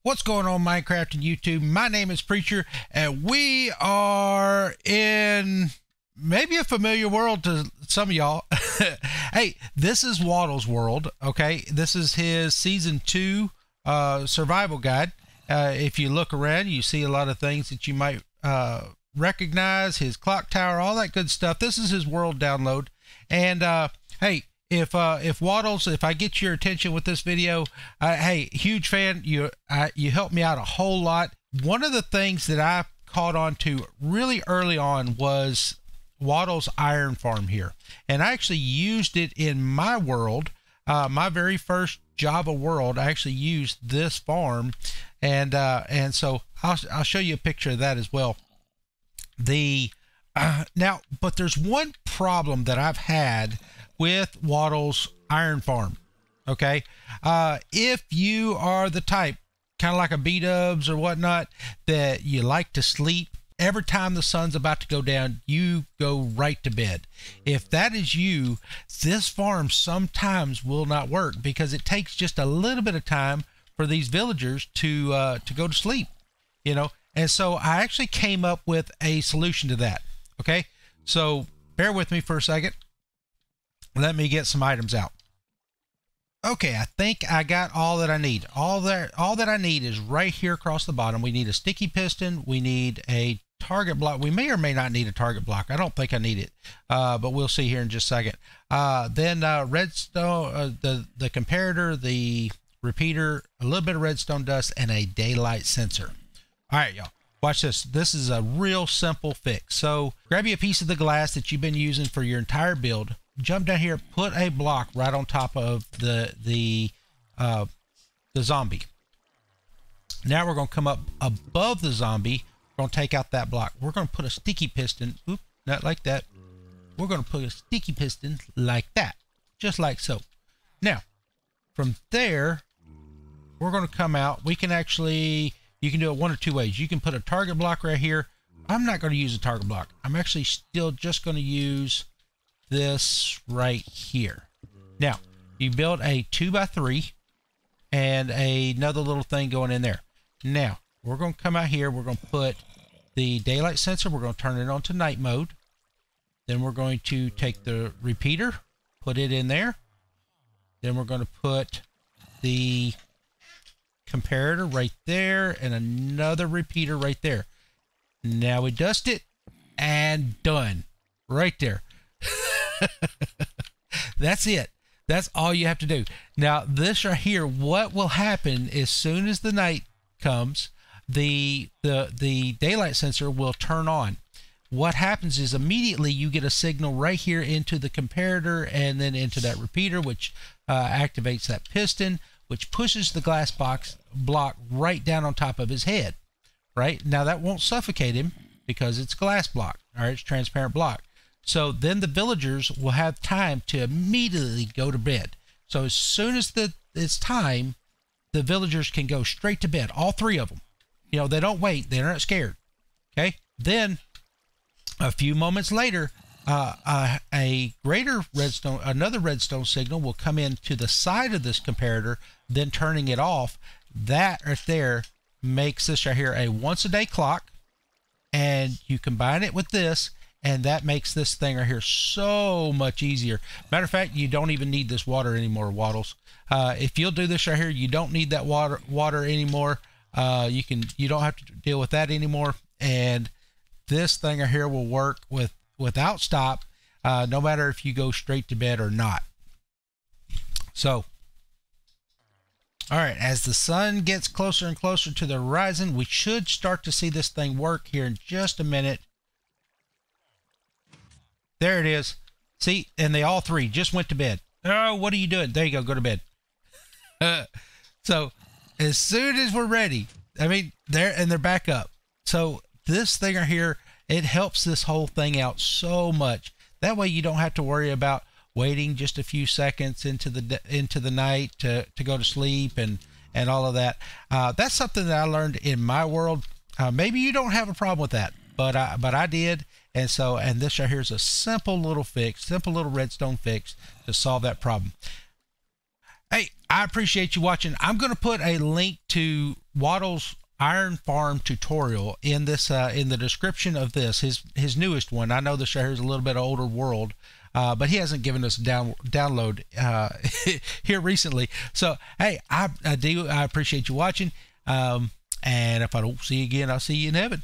What's going on, Minecraft and YouTube? My name is Preacher, and we are in maybe a familiar world to some of y'all. Hey, this is Wattles' world, okay? This is his Season 2 survival guide. If you look around, you see a lot of things that you might recognize, his clock tower, all that good stuff. This is his world download. And hey, if Wattles, if I get your attention with this video, hey, huge fan. You helped me out a whole lot. One of the things that I caught on to really early on was Wattles' iron farm here, and I actually used it in my world. My very first Java world, I actually used this farm, and so I'll show you a picture of that as well. Now, but there's one problem that I've had with Wattles' iron farm. Okay, if you are the type, kind of like a B-dubs or whatnot, that you like to sleep every time the sun's about to go down, you go right to bed. If that is you, this farm sometimes will not work because it takes just a little bit of time for these villagers to go to sleep, you know. And so I actually came up with a solution to that. Okay, so bear with me for a second. Let me get some items out. Okay, I think I got all that I need. All that I need is right here across the bottom. We need a sticky piston. We need a target block. We may or may not need a target block. I don't think I need it, but we'll see here in just a second. Then redstone, the comparator, the repeater, a little bit of redstone dust, and a daylight sensor. All right, y'all. Watch this. This is a real simple fix. So grab you a piece of the glass that you've been using for your entire build. Jump down here, put a block right on top of the zombie. Now we're going to come up above the zombie. We're going to take out that block. We're going to put a sticky piston. Oop, not like that. We're going to put a sticky piston like that, just like so. Now, from there, we're going to come out. We can actually, you can do it one or two ways. You can put a target block right here. I'm not going to use a target block. I'm actually still just going to use this right here. Now you build a 2x3 and another little thing going in there. Now we're going to come out here, we're going to put the daylight sensor, we're going to turn it on to night mode. Then we're going to take the repeater, put it in there. Then we're going to put the comparator right there and another repeater right there. Now we dust it and done right there. That's it. That's all you have to do. Now this right here, what will happen as soon as the night comes, the daylight sensor will turn on. What happens is immediately you get a signal right here into the comparator and then into that repeater, which activates that piston, which pushes the glass block right down on top of his head. Right now that won't suffocate him because it's glass block. All right, it's transparent block. So then the villagers will have time to immediately go to bed. So as soon as it's time, the villagers can go straight to bed. All three of them. You know, they don't wait. They're not scared. Okay. Then a few moments later, another redstone signal will come in to the side of this comparator, then turning it off. That right there makes this right here a once a day clock. And you combine it with this, and that makes this thing right here so much easier. Matter of fact, you don't even need this water anymore, Wattles. If you'll do this right here, you don't need that water anymore. You don't have to deal with that anymore. And this thing right here will work without stop, no matter if you go straight to bed or not. So, all right, as the sun gets closer and closer to the horizon, we should start to see this thing work here in just a minute. There it is. See, and they all three just went to bed. Oh, what are you doing? There you go to bed. So as soon as we're ready, I mean, they're back up. So this thing right here, it helps this whole thing out so much. That way you don't have to worry about waiting just a few seconds into the night to go to sleep and all of that. That's something that I learned in my world. Maybe you don't have a problem with that, but I did. And this right here is a simple little fix, simple little redstone fix to solve that problem. Hey, I appreciate you watching. I'm going to put a link to Wattles iron farm tutorial in this in the description of this, his newest one. I know the show is a little bit older world, but he hasn't given us download here recently. So hey, I appreciate you watching, and if I don't see you again, I'll see you in heaven.